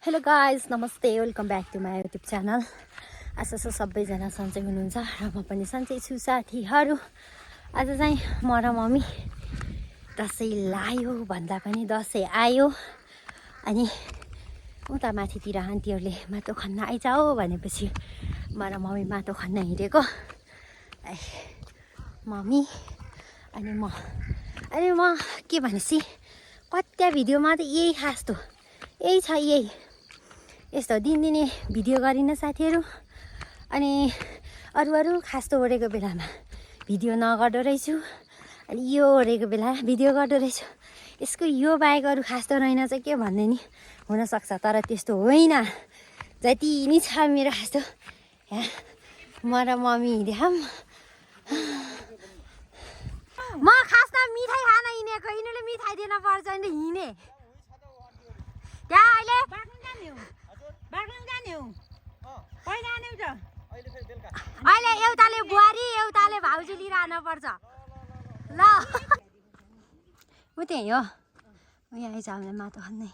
Hello guys नमस्ते welcome back to my YouTube channel. आशा छ सबैजना सन्चै हुनुहुन्छ र म पनि सन्चै छु साथीहरू। आज चाहिँ म र मम्मी दसैँ लायो भन्दा पनि दसैँ आयो अनि उता माथितिर आन्टीहरूले माटो खन्न आइजाऊ भनेपछि म र मम्मी माटो खन्न हिँडेको। मम्मी अनि म के भनेपछि कत्या भिडियोमा त यही खास्तो यही छ यही यस्तो दिनदिनै भिडियो गरिन साथीहरू। अनि अरू खास्तो ओरेको बेलामा भिडियो नगर्दो रहेछु, अनि यो ओरेको बेला भिडियो गर्दो रहेछु। यसको यो बाहेक अरू खास्तो रहेन चाहिँ के भन्ने नि हुनसक्छ, तर त्यस्तो होइन। जति नि छ मेरो खास्तो यहाँ म र मम्मी हिँड्यौँ। म खासमा मिठाई खान हिँडेको, यिनीहरूले मिठाई दिन पर्छ नि हिँडे त्यहाँ अहिले अहिले एउटाले बुहारी एउटाले भाउजू लिएर आउन पर्छ ल। ऊ त्यही हो यहाँ आइज हामीले माटो खन्ने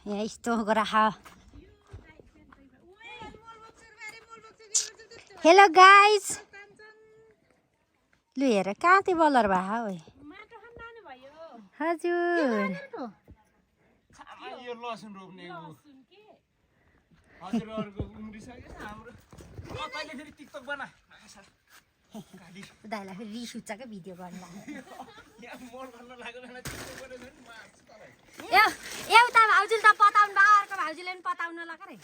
यहाँ यस्तो गराख। हेलो गाइज लु हेर कहाँ त्यो बलर भए हो हजुर। दाइलाई फेरि रिस उठ्छ क्या भिडियो गर्नु एउटा भाउजूले त पताउनु भयो, अर्को भाउजूले पनि पताउनु ल रे।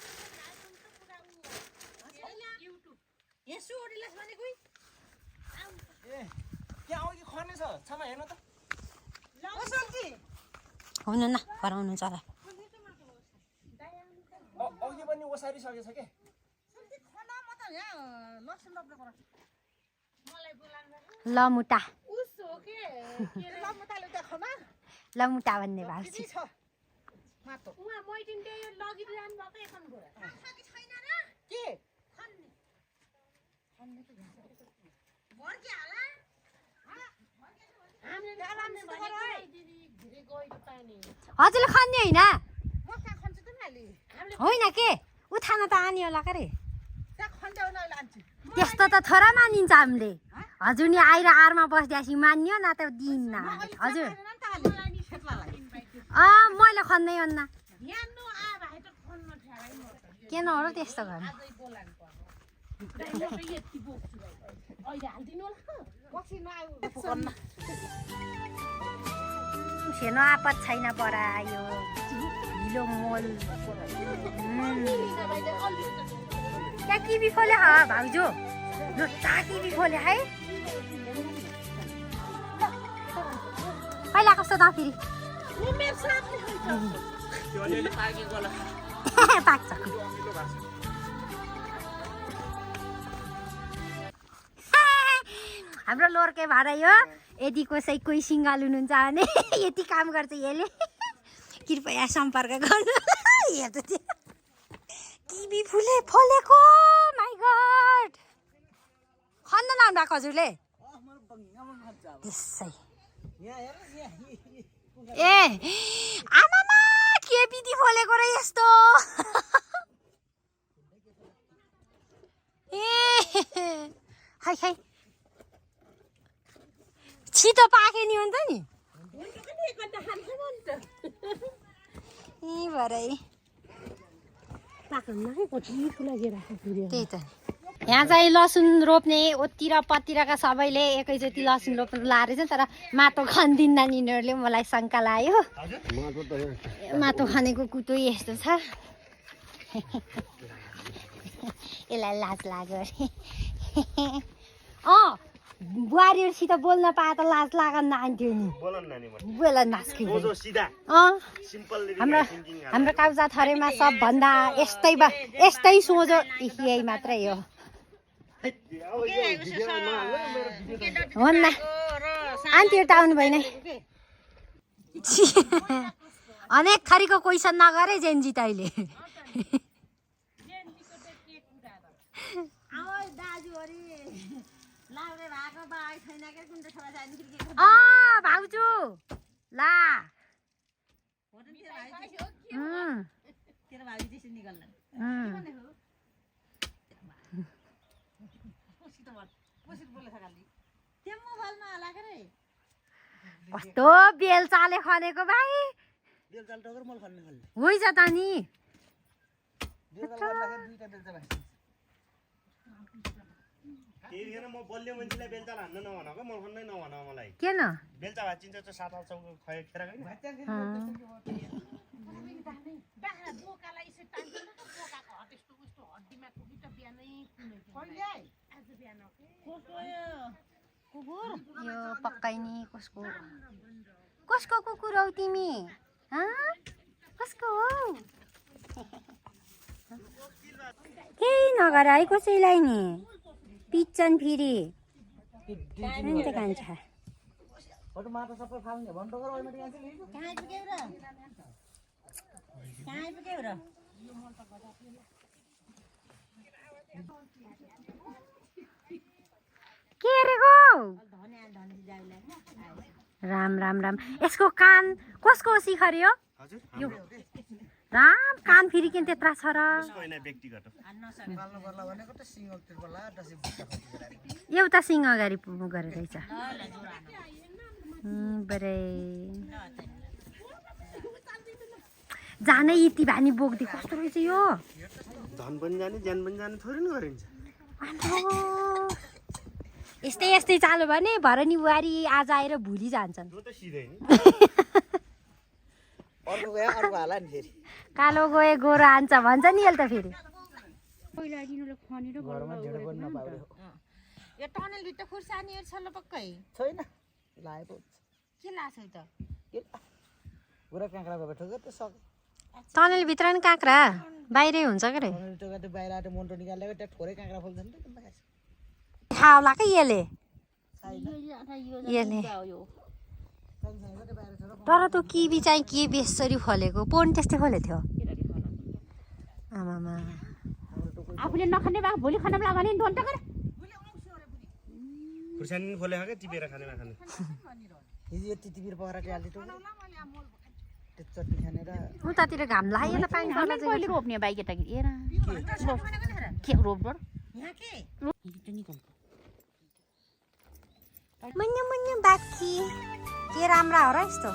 हुनु न गराउनु चला लमुटा लमुटा भन्ने भएको छ। हजुरले खन्ने होइन के उठान त आनी होला के रे, त्यस्तो त थोरै मानिन्छ हामीले। हजुर नि आएर आरमा बस्दैछ मान्यो न त दिन्न हजुर। मैले खन्दै अन्ना के नहो त्यस्तो गर्नु। सेनो आपत छैन परायो हिलो मोल त्यहाँ किबी खोले हा भाउजू लु ता किबी खोले है पहिला कस्तो त फेरि पाक्छ। हाम्रो लोर्के भाडा यो यदि कसै कोही सिङ्गाल हुनुहुन्छ भने यति काम गर्छ यसले, कृपया सम्पर्क गर्नु। हेर्नु त्यो किबी फलेको माइ गड खन्न लाउनु भएको हजुरले त्यसै। ए आमामा के बिदी फलेको र यस्तो ए खै खै छिटो पाके नि हुन्छ नि भरै त्यही त। यहाँ चाहिँ लसुन रोप्ने ओतिर पतिरका सबैले एकैचोटि लसुन रोप्नु लाएर चाहिँ, तर माटो खन्दिन्न नि यिनीहरूले। मलाई शङ्का लाग्यो माटो खनेको कुटो यस्तो छ यसलाई लाज लाग्यो अरे। बुहारीहरूसित बोल्न पाए त लाज लागन आन्थ्यो नि बोल नाच्थ्यो। हाम्रो काउजा थरेमा सबभन्दा यस्तै सोझो यही मात्रै हो न। आन्टीहरू त आउनु भएन अनेक थरीको क्वेसन नगरे जेन्जी तैले। भाउजू ला कस्तो बेलचाले खनेको भाइ हुन्छ त नि किन यो पक्कै नि कसको कसको कुकुर हौ तिमी कसको हौ केही नगर है कसैलाई नि पिच्छन् फेरि अन्त कान्छ के अरेको राम राम राम यसको कान कसको सिखरे हो यो राम कान फेरि किन त्यत्रा छ र एउटा सिंह अगाडि गरेर रहेछ बरे जानै यति भानी बोक्दै कस्तो रहेछ यो धन पनि जाने ज्यान पनि जाने थोरै न गरिन्छ यस्तै यस्तै चाल्यो भने भरनी बुहारी आज आएर भुली जान्छन् कालो गए गोरो हान्छ भन्छ नि यसले त फेरि टनल भित्र नि काँक्रा बाहिरै हुन्छ के रे थाहा होला कि यसले तर त्यो किवी चाहिँ के बेसरी फलेको पोन त्यस्तै फलेको थियो आमामा आफूले नखाने भए भोलि खान लाग्यो भने डन्ट गर खुर्सानी फले के टिपेर खाने नखाने हिजो यति टिपेर पकाएर हाल्दै त्यो चट्नी खाने र उतातिर घाम लागेर पानी पर्ला चाहिँ कहिले रोप्ने बाइ केटाकेटी हेर के रोप्छ मुन्नु मुन्नु बाकी के राम्रा हो र यस्तो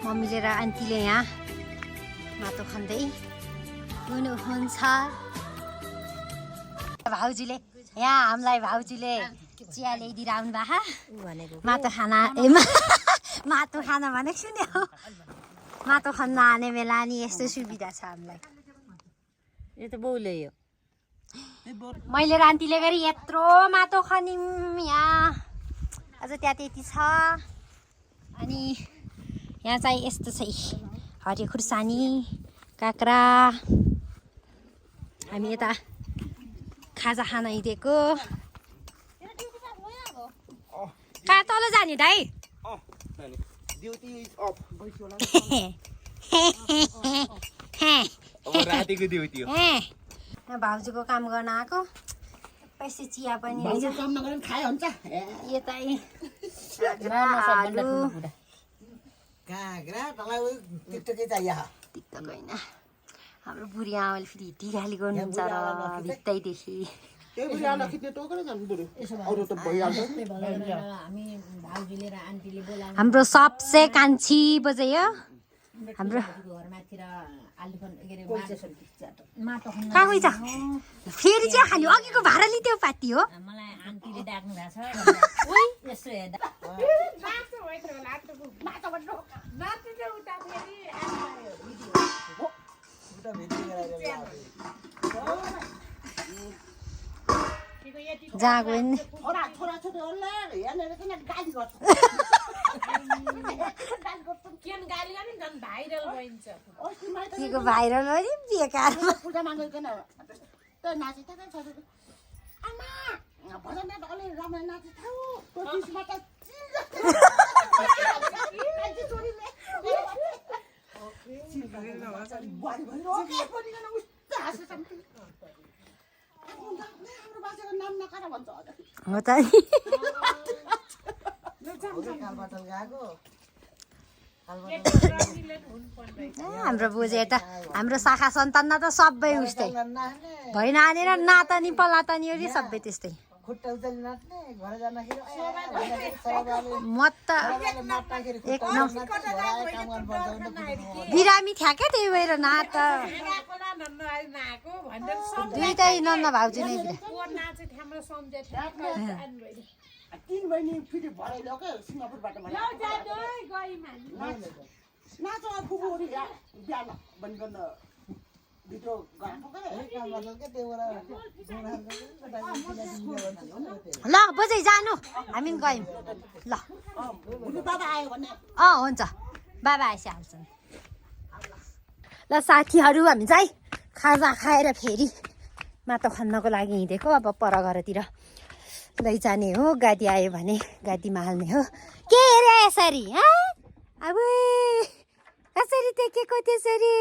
मम्मीले र आन्टीले यहाँ माटो खन्दै हुनुहुन्छ भाउजूले यहाँ हामीलाई भाउजूले चिया ल्याइदिएर आउनु भएको माटो खाना माटो खाना भनेको छु नि माटो खन्न आने बेला नि यस्तो सुविधा छ हामीलाई यो त बौले यो मैले र आन्टीले गरी यत्रो माटो खन्यौँ यहाँ अझ त्यहाँ त्यति छ अनि यहाँ चाहिँ यस्तो छ हरियो खुर्सानी काँक्रा हामी यता खाजा खान हिँडेको कहाँ तल जाने दाइ भाउजूको काम गर्न आएको पैसा चिया पनि यतै टिकटक होइन हाम्रो बुढी आमाले फेरि हिटिघाली गर्नुहुन्छ र भित्तैदेखि हाम्रो सबसे कान्छी बजायो हाम्रो कहाँ गइछ फेरि चाहिँ खाली अघिको भाडा लिथ्यो पार्टी हो जहाँ गयो नि के भाइरल हो नि बेकार हो त कालबाटल गएको हाम्रो बोजे त हाम्रो शाखा सन्तानमा त सबै उस्तै भइ नानेर नातानी पलातानीहरू सबै त्यस्तै खुट्टा उचाली नाच्ने घर जाँदाखेरि म त बिरामी थिए क्या त्यही भएर नात दुइटै नन्न भाउजू नै तीन बहिनी फेरि भरे ल्याउ क्या सिङ्गापुरबाट नाच फुपूहरू बिहान बन्द गर्न भिडियो गएको ल बोजै जानु हामी गयौँ ल बाबा आयो भने हुन्छ बाबा आइसहाल्छन् ल साथीहरू हामी चाहिँ खाजा खाएर फेरि माटो खन्नको लागि हिँडेको अब पर घरतिर लैजाने हो गाडी आयो भने गाडीमा हाल्ने हो के रे यसरी अब कसरी टेकेको त्यसरी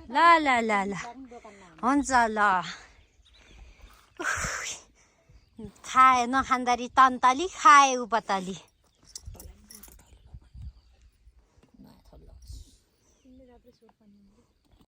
ल ल ल ल हुन्छ ल खाए नखाँदाखेरि तन्तली खाए उपतली